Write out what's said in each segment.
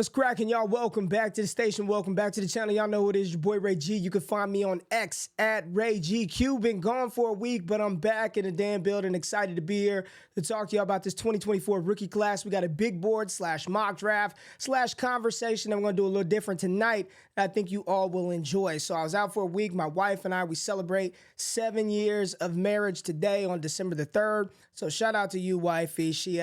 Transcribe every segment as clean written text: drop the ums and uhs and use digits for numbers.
What's cracking, y'all? Welcome back to the station. Welcome back to the channel. Y'all know who it is, your boy Ray G. You can find me on X at Ray GQ. Been gone for a week, but I'm back in the damn building. Excited to be here to talk to y'all about this 2024 rookie class. We got a big board / mock draft / conversation. I'm going to do a little different tonight. I think you all will enjoy. So I was out for a week. My wife and I, we celebrate 7 years of marriage today on December the 3rd. So shout out to you, wifey. She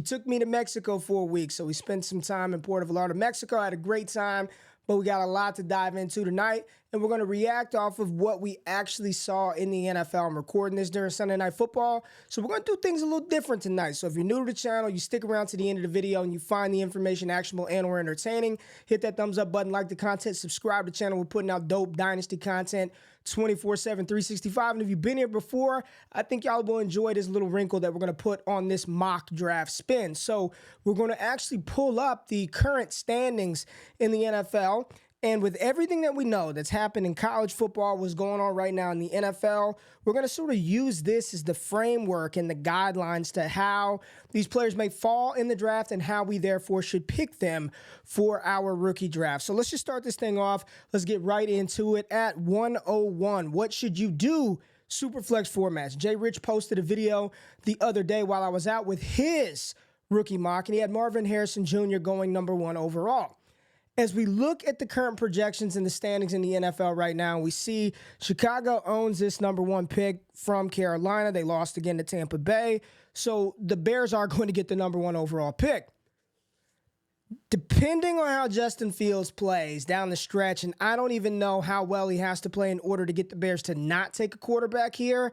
took me to Mexico for a week. So we spent some time in Puerto Vallarta, Mexico. I had a great time, but we got a lot to dive into tonight. And we're going to react off of what we actually saw in the NFL. I'm recording this during Sunday Night Football, so we're going to do things a little different tonight. So if you're new to the channel, you stick around to the end of the video and you find the information actionable and or entertaining, hit that thumbs up button, like the content, subscribe to the channel. We're putting out dope Dynasty content 24/7, 365. And if you've been here before, I think y'all will enjoy this little wrinkle that we're going to put on this mock draft spin. So we're going to actually pull up the current standings in the NFL. And with everything that we know that's happened in college football, what's going on right now in the NFL, we're going to sort of use this as the framework and the guidelines to how these players may fall in the draft and how we therefore should pick them for our rookie draft. So let's just start this thing off. Let's get right into it at 101. What should you do? Superflex formats. Jay Rich posted a video the other day while I was out with his rookie mock, and he had Marvin Harrison Jr. going #1 overall. As we look at the current projections and the standings in the NFL right now, we see Chicago owns this #1 pick from Carolina. They lost again to Tampa Bay. So the Bears are going to get the #1 overall pick. Depending on how Justin Fields plays down the stretch, and I don't even know how well he has to play in order to get the Bears to not take a quarterback here,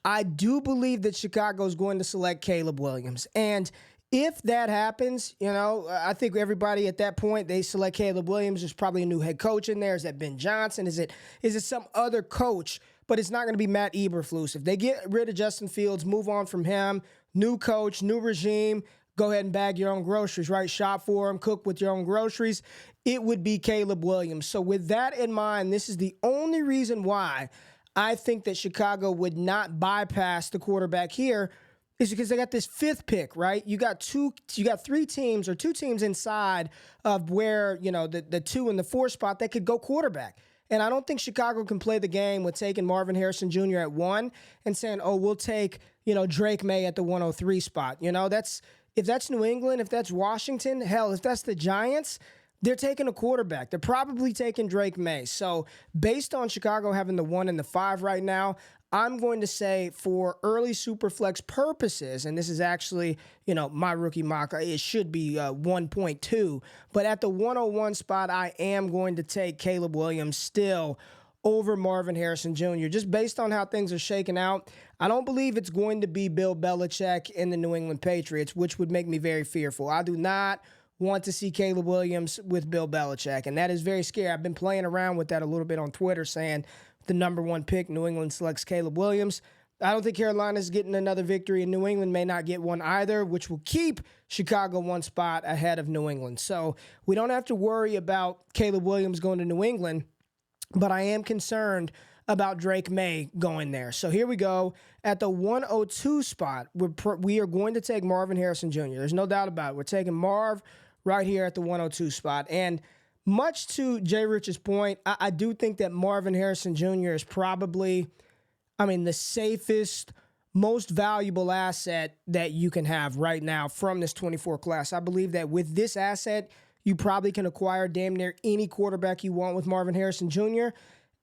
I do believe that Chicago is going to select Caleb Williams. And if that happens, you know, I think everybody at that point, they select Caleb Williams. There's probably a new head coach in there. Is that Ben Johnson? Is it some other coach? But it's not going to be Matt Eberflus. If they get rid of Justin Fields, move on from him, new coach, new regime, go ahead and bag your own groceries, right? Shop for them, cook with your own groceries. It would be Caleb Williams. So with that in mind, this is the only reason why I think that Chicago would not bypass the quarterback here, is because they got this 5th pick, right? You got 3 teams or 2 teams inside of where, you know, the 2 and the 4 spot that could go quarterback. And I don't think Chicago can play the game with taking Marvin Harrison Jr. at 1 and saying, oh, we'll take, you know, Drake Maye at the 103 spot. You know, if that's New England, if that's Washington, hell, if that's the Giants, they're taking a quarterback. They're probably taking Drake Maye. So based on Chicago having the 1 and the 5 right now, I'm going to say for early Superflex purposes, and this is actually, you know, my rookie mock, it should be 1.2, but at the 101 spot, I am going to take Caleb Williams still over Marvin Harrison Jr. Just based on how things are shaking out, I don't believe it's going to be Bill Belichick and the New England Patriots, which would make me very fearful. I do not want to see Caleb Williams with Bill Belichick, and that is very scary. I've been playing around with that a little bit on Twitter, saying the #1 pick, New England selects Caleb Williams. I don't think Carolina's getting another victory, and New England may not get one either, which will keep Chicago 1 spot ahead of New England. So we don't have to worry about Caleb Williams going to New England, but I am concerned about Drake Maye going there. So here we go. At the 102 spot, we are going to take Marvin Harrison Jr. There's no doubt about it. We're taking Marv right here at the 102 spot. And much to Jay Rich's point, I do think that Marvin Harrison Jr. is probably, the safest, most valuable asset that you can have right now from this 24 class. I believe that with this asset, you probably can acquire damn near any quarterback you want with Marvin Harrison Jr.,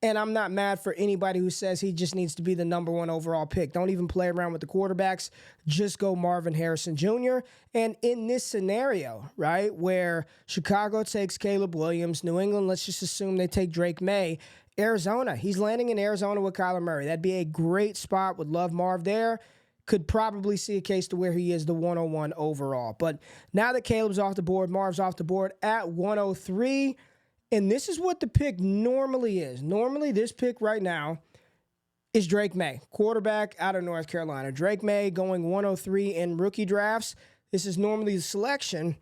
and I'm not mad for anybody who says he just needs to be the #1 overall pick. Don't even play around with the quarterbacks. Just go Marvin Harrison Jr. And in this scenario, right, where Chicago takes Caleb Williams, New England, let's just assume they take Drake Maye, Arizona, he's landing in Arizona with Kyler Murray. That'd be a great spot. Would love Marv there. Could probably see a case to where he is the 101 overall. But now that Caleb's off the board, Marv's off the board at 103. And this is what the pick normally is. Normally, this pick right now is Drake Maye, quarterback out of North Carolina. Drake Maye going 103 in rookie drafts. This is normally the selection.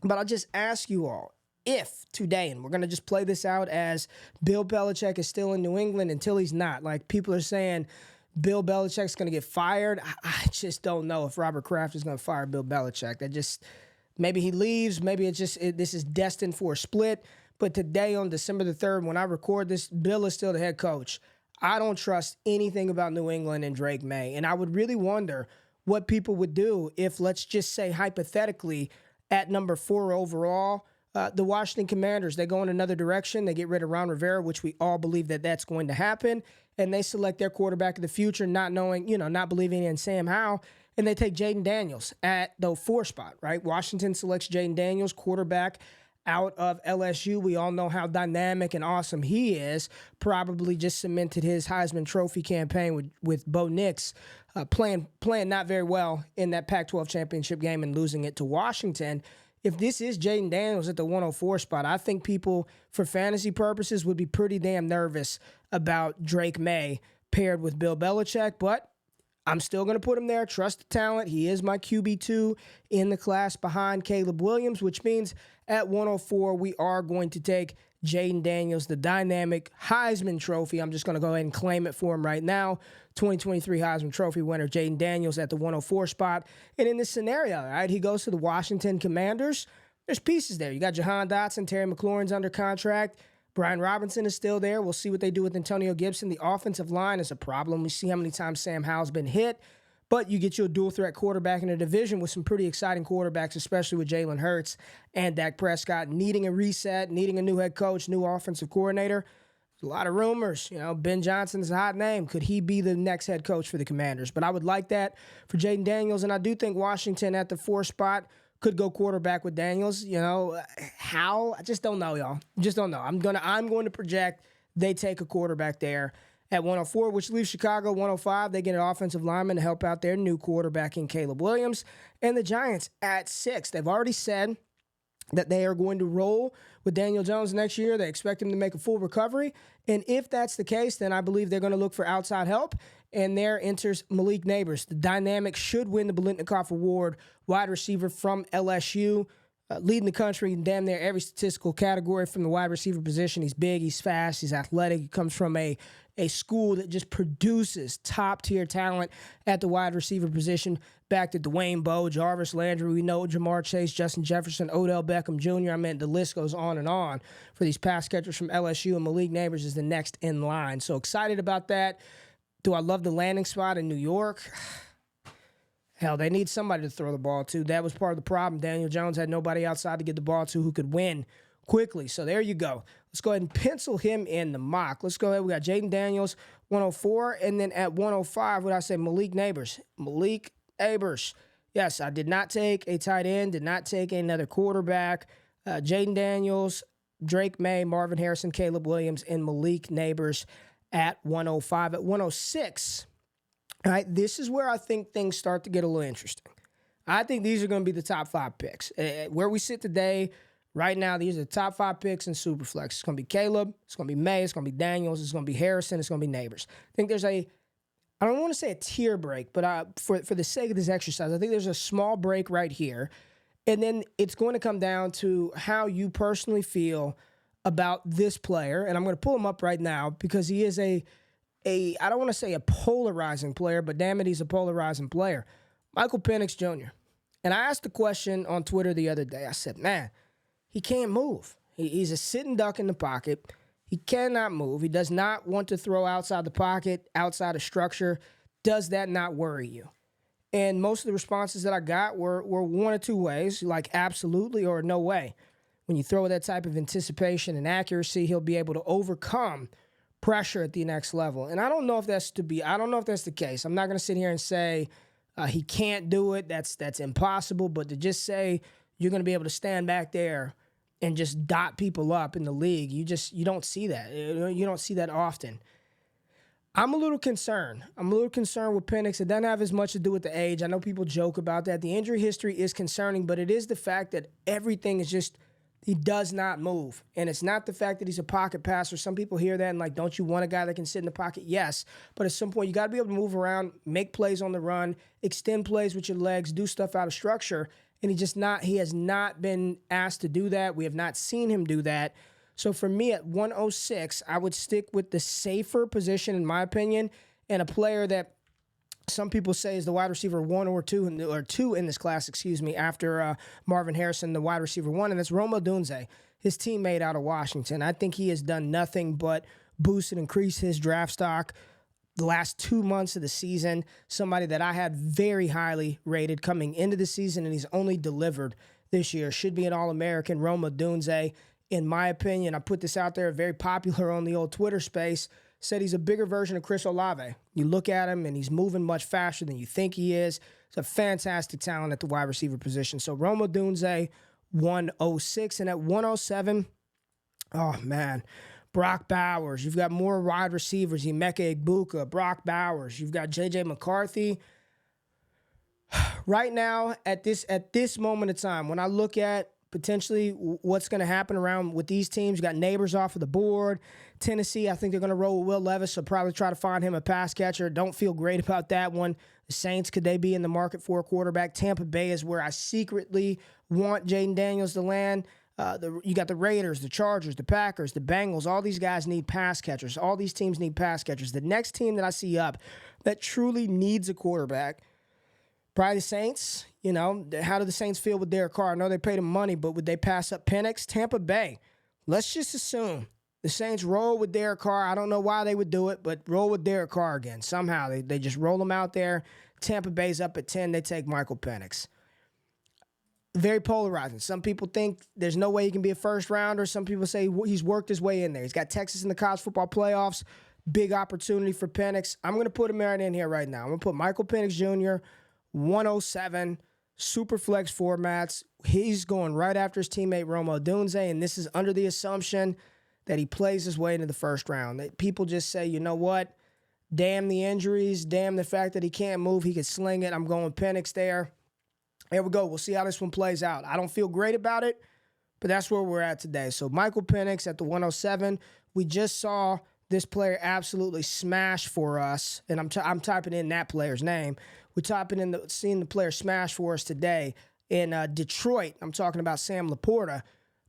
But I'll just ask you all, if today, and we're going to just play this out as Bill Belichick is still in New England until he's not. Like, people are saying Bill Belichick's going to get fired. I just don't know if Robert Kraft is going to fire Bill Belichick. That just Maybe he leaves. Maybe this is destined for a split. But today on December the 3rd, when I record this, Bill is still the head coach. I don't trust anything about New England and Drake Maye. And I would really wonder what people would do if, let's just say hypothetically, at number 4 overall, the Washington Commanders, they go in another direction. They get rid of Ron Rivera, which we all believe that that's going to happen. And they select their quarterback of the future, not knowing, not believing in Sam Howell. And they take Jayden Daniels at the 4 spot, right? Washington selects Jayden Daniels, quarterback out of LSU. We all know how dynamic and awesome he is. Probably just cemented his Heisman Trophy campaign with Bo Nix playing not very well in that Pac-12 championship game and losing it to Washington. If this is Jayden Daniels at the 104 spot, I think people, for fantasy purposes, would be pretty damn nervous about Drake Maye paired with Bill Belichick, but I'm still going to put him there. Trust the talent. He is my QB2 in the class behind Caleb Williams, which means at 104, we are going to take Jayden Daniels, the dynamic Heisman Trophy. I'm just going to go ahead and claim it for him right now. 2023 Heisman Trophy winner Jayden Daniels at the 104 spot. And in this scenario, right, he goes to the Washington Commanders. There's pieces there. You got Jahan Dotson, Terry McLaurin's under contract. Brian Robinson is still there. We'll see what they do with Antonio Gibson. The offensive line is a problem. We see how many times Sam Howell's been hit. But you get you a dual-threat quarterback in a division with some pretty exciting quarterbacks, especially with Jalen Hurts and Dak Prescott, needing a reset, needing a new head coach, new offensive coordinator. There's a lot of rumors. Ben Johnson's a hot name. Could he be the next head coach for the Commanders? But I would like that for Jayden Daniels, and I do think Washington at the 4 spot could go quarterback with Daniels. How? I just don't know, y'all. Just don't know. I'm going to project they take a quarterback there at 104, which leaves Chicago 105. They get an offensive lineman to help out their new quarterback in Caleb Williams. And the Giants at 6. They've already said that they are going to roll with Daniel Jones next year. They expect him to make a full recovery. And if that's the case, then I believe they're going to look for outside help. And there enters Malik Nabers, the dynamic, should win the Biletnikoff Award, wide receiver from LSU, leading the country in damn near every statistical category from the wide receiver position. He's big, he's fast, he's athletic. He comes from a school that just produces top-tier talent at the wide receiver position. Back to Dwayne Bowe, Jarvis Landry, we know Jamar Chase, Justin Jefferson, Odell Beckham Jr. I mean, the list goes on and on for these pass catchers from LSU, and Malik Nabers is the next in line. So excited about that. Do I love the landing spot in New York? Hell, they need somebody to throw the ball to. That was part of the problem. Daniel Jones had nobody outside to get the ball to who could win quickly. So there you go. Let's go ahead and pencil him in the mock. Let's go ahead. We got Jayden Daniels, 104. And then at 105, what I say? Malik Nabers. Malik Nabers. Yes, I did not take a tight end, did not take another quarterback. Jayden Daniels, Drake Maye, Marvin Harrison, Caleb Williams, and Malik Nabers at 105. At 106, all right, this is where I think things start to get a little interesting. I think these are going to be the top 5 picks. Where we sit today, right now, these are the top 5 picks in Superflex. It's going to be Caleb, it's going to be Maye, it's going to be Daniels, it's going to be Harrison, it's going to be Nabers. I think there's I don't want to say a tier break, but for the sake of this exercise, I think there's a small break right here. And then it's going to come down to how you personally feel about this player. And I'm going to pull him up right now because he is I don't want to say a polarizing player, but damn it, he's a polarizing player. Michael Penix Jr. And I asked the question on Twitter the other day. I said, man, he can't move. He's a sitting duck in the pocket. He cannot move. He does not want to throw outside the pocket, outside of structure. Does that not worry you? And most of the responses that I got were one or two ways, like absolutely or no way. When you throw that type of anticipation and accuracy, he'll be able to overcome pressure at the next level. And I don't know if that's the case. I'm not going to sit here and say he can't do it. That's impossible. But to just say you're going to be able to stand back there and just dot people up in the league, you don't see that. You don't see that often. I'm a little concerned. I'm a little concerned with Penix. It doesn't have as much to do with the age. I know people joke about that. The injury history is concerning, but it is the fact that everything is just, he does not move. And it's not the fact that he's a pocket passer. Some people hear that and like, don't you want a guy that can sit in the pocket? Yes. But at some point, you got to be able to move around, make plays on the run, extend plays with your legs, do stuff out of structure. And he has not been asked to do that. We have not seen him do that. So for me at 106, I would stick with the safer position, in my opinion, and a player that some people say is the wide receiver 1 or 2 in this class, after Marvin Harrison, the wide receiver 1, and that's Rome Odunze, his teammate out of Washington. I think he has done nothing but boost and increase his draft stock the last 2 months of the season. Somebody that I had very highly rated coming into the season, and he's only delivered this year. Should be an All-American. Rome Odunze, in my opinion, I put this out there, very popular on the old Twitter space, said he's a bigger version of Chris Olave. You look at him, and he's moving much faster than you think he is. He's a fantastic talent at the wide receiver position. So Rome Odunze, 106. And at 107, oh, man, Brock Bowers. You've got more wide receivers. Emeka Egbuka, Brock Bowers. You've got J.J. McCarthy. Right now, at this moment in time, when I look at potentially what's going to happen around with these teams, you got Nabers off of the board. Tennessee, I think they're going to roll with Will Levis, so probably try to find him a pass catcher. Don't feel great about that one. The Saints, could they be in the market for a quarterback? Tampa Bay is where I secretly want Jayden Daniels to land. You got the Raiders, the Chargers, the Packers, the Bengals. All these guys need pass catchers. All these teams need pass catchers. The next team that I see up that truly needs a quarterback, probably the Saints. You know, how do the Saints feel with Derek Carr? I know they paid him money, but would they pass up Penix? Tampa Bay, let's just assume the Saints roll with Derek Carr. I don't know why they would do it, but roll with Derek Carr again. Somehow they just roll him out there. Tampa Bay's up at 10. They take Michael Penix. Very polarizing. Some people think there's no way he can be a first rounder. Some people say he's worked his way in there. He's got Texas in the college football playoffs. Big opportunity for Penix. I'm going to put him right in here right now. I'm going to put Michael Penix Jr., 107, super flex formats. He's going right after his teammate Rome Odunze, and this is under the assumption that he plays his way into the first round. That people just say, you know what? Damn the injuries. Damn the fact that he can't move. He could sling it. I'm going Penix there. There we go. We'll see how this one plays out. I don't feel great about it, but that's where we're at today. So Michael Penix at the 107. We just saw this player absolutely smash for us, and I'm typing in that player's name. We're typing in seeing the player smash for us today in Detroit. I'm talking about Sam Laporta.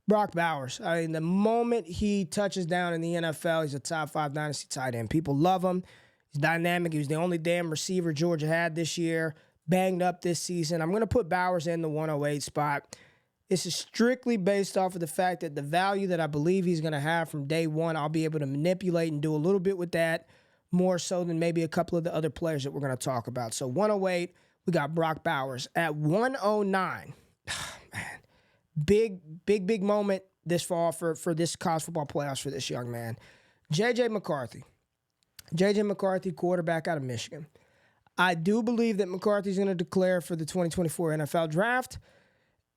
Brock Bowers. I mean, the moment he touches down in the NFL, he's a top 5 dynasty tight end. People love him. He's dynamic. He was the only damn receiver Georgia had this year. Banged up this season. I'm going to put Bowers in the 108 spot. This is strictly based off of the fact that the value that I believe he's going to have from day one, I'll be able to manipulate and do a little bit with that, more so than maybe a couple of the other players that we're going to talk about. So 108, we got Brock Bowers. At 109, man, big moment this fall for this college football playoffs for this young man. J.J. McCarthy. J.J. McCarthy, quarterback out of Michigan. I do believe that McCarthy's going to declare for the 2024 NFL Draft,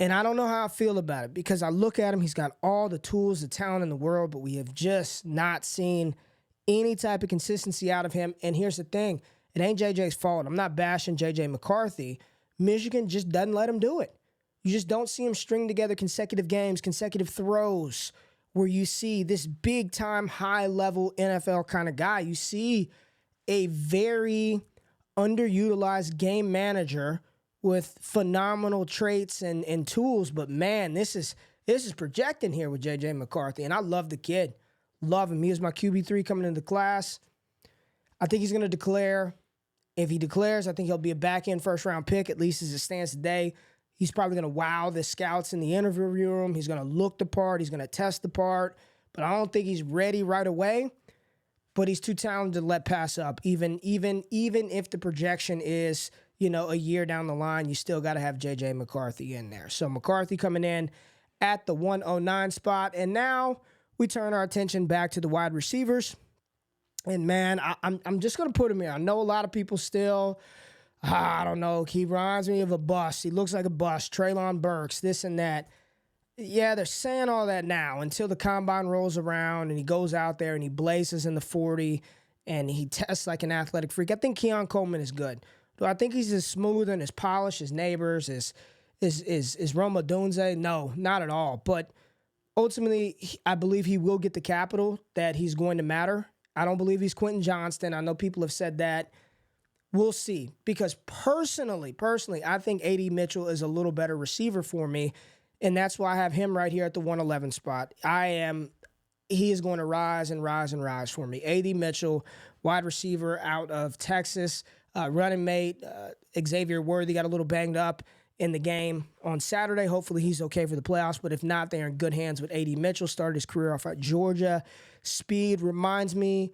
and I don't know how I feel about it because I look at him, he's got all the tools, the talent in the world, but we have just not seen any type of consistency out of him. And here's the thing, it ain't JJ's fault. I'm not bashing JJ McCarthy. Michigan just doesn't let him do it. You just don't see him string together consecutive games, consecutive throws, where you see this big-time, high-level NFL kind of guy. You see a very underutilized game manager with phenomenal traits and tools. But, man, this is projecting here with J.J. McCarthy. And I love the kid. Love him. He was my QB3 coming into the class. I think he's going to declare. If he declares, I think he'll be a back-end first-round pick, at least as it stands today. He's probably going to wow the scouts in the interview room. He's going to look the part. He's going to test the part. But I don't think he's ready right away. But he's too talented to let pass up. Even if the projection is, a year down the line, you still got to have J.J. McCarthy in there. So McCarthy coming in at the 109 spot. And now we turn our attention back to the wide receivers. And, man, I'm just going to put him here. I know a lot of people still, I don't know, he reminds me of a bust. He looks like a bust. Treylon Burks, this and that. Yeah, they're saying all that now until the combine rolls around and he goes out there and he blazes in the 40 and he tests like an athletic freak. I think Keon Coleman is good. Do I think he's as smooth and as polished as Nabers, is Rome Odunze? No, not at all. But ultimately, I believe he will get the capital that he's going to matter. I don't believe he's Quentin Johnston. I know people have said that. We'll see. Because personally, I think A.D. Mitchell is a little better receiver for me. And that's why I have him right here at the 111 spot. He is going to rise and rise and rise for me. A.D. Mitchell, wide receiver out of Texas. running mate. Xavier Worthy got a little banged up in the game on Saturday. Hopefully he's okay for the playoffs, but if not, they're in good hands with A.D. Mitchell. Started his career off at Georgia. Speed reminds me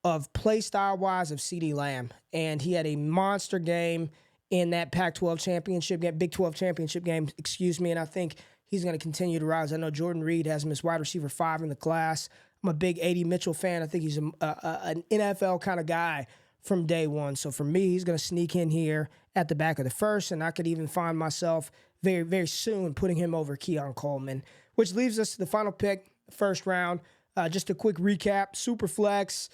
of play style-wise of CeeDee Lamb, and he had a monster game in that Pac-12 championship game, Big 12 championship game, and I think he's going to continue to rise. I know Jordan Reed has him as wide receiver 5 in the class. I'm a big A.D. Mitchell fan. I think he's an NFL kind of guy from day one. So for me, he's going to sneak in here at the back of the first, and I could even find myself very, very soon putting him over Keon Coleman, which leaves us to the final pick, first round. Just a quick recap, super flex,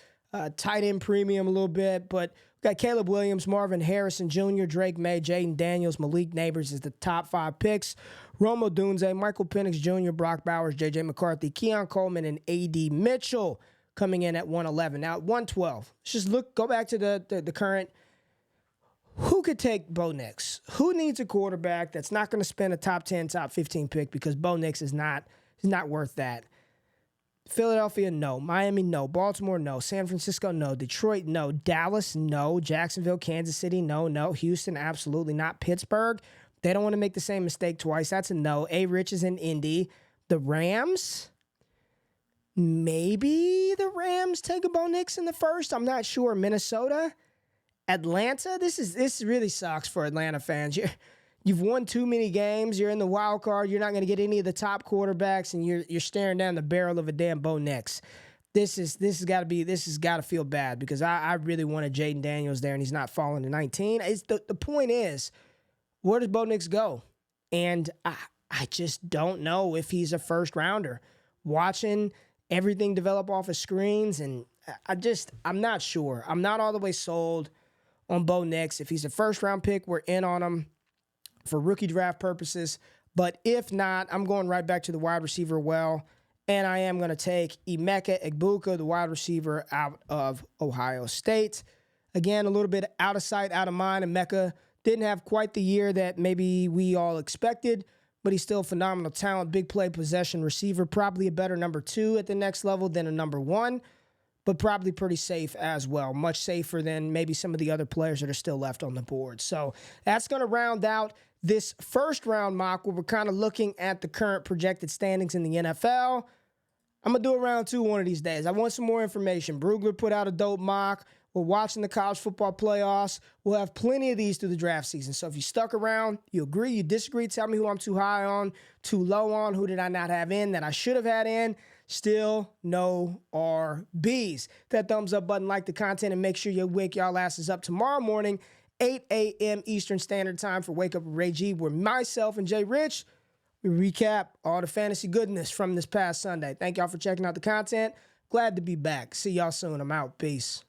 tight end premium a little bit, but we've got Caleb Williams, Marvin Harrison Jr., Drake Maye, Jayden Daniels, Malik Nabers is the top 5 picks. Rome Odunze, Michael Penix Jr., Brock Bowers, J.J. McCarthy, Keon Coleman, and A.D. Mitchell coming in at 111. Now at 112, let's just go back to the current. Who could take Bo Nix? Who needs a quarterback that's not going to spend a top 10, top 15 pick because Bo Nix is not worth that? Philadelphia, no. Miami, no. Baltimore, no. San Francisco, no. Detroit, no. Dallas, no. Jacksonville, Kansas City, no. Houston, absolutely not. Pittsburgh, they don't want to make the same mistake twice. That's a no. A-Rich is in Indy. The Rams, maybe the Rams take a Bo Nix in the first. I'm not sure. Minnesota, Atlanta, this really sucks for Atlanta fans. You've won too many games. You're in the wild card. You're not going to get any of the top quarterbacks, and you're staring down the barrel of a damn Bo Nix. This has got to feel bad because I really wanted Jayden Daniels there, and he's not falling to 19. The point is, where does Bo Nix go? And I just don't know if he's a first rounder. Watching everything develop off of screens, and I'm not sure. I'm not all the way sold on Bo Nix. If he's a first round pick, we're in on him for rookie draft purposes. But if not, I'm going right back to the wide receiver well, and I am going to take Emeka Egbuka, the wide receiver out of Ohio State. Again, a little bit out of sight, out of mind. Emeka didn't have quite the year that maybe we all expected, but he's still phenomenal talent, big play possession receiver, probably a better number 2 at the next level than a number 1, but probably pretty safe as well, much safer than maybe some of the other players that are still left on the board. So that's going to round out this first round mock where we're kind of looking at the current projected standings in the NFL. I'm going to do a round 2 one of these days. I want some more information. Brugler put out a dope mock. We're watching the college football playoffs. We'll have plenty of these through the draft season. So if you stuck around, you agree, you disagree, tell me who I'm too high on, too low on, who did I not have in that I should have had in. Still no RBs. That thumbs up button, like the content, and make sure you wake y'all asses up tomorrow morning, 8 a.m. Eastern Standard Time for Wake Up with Ray G, where myself and Jay Rich, we recap all the fantasy goodness from this past Sunday. Thank y'all for checking out the content. Glad to be back. See y'all soon. I'm out. Peace.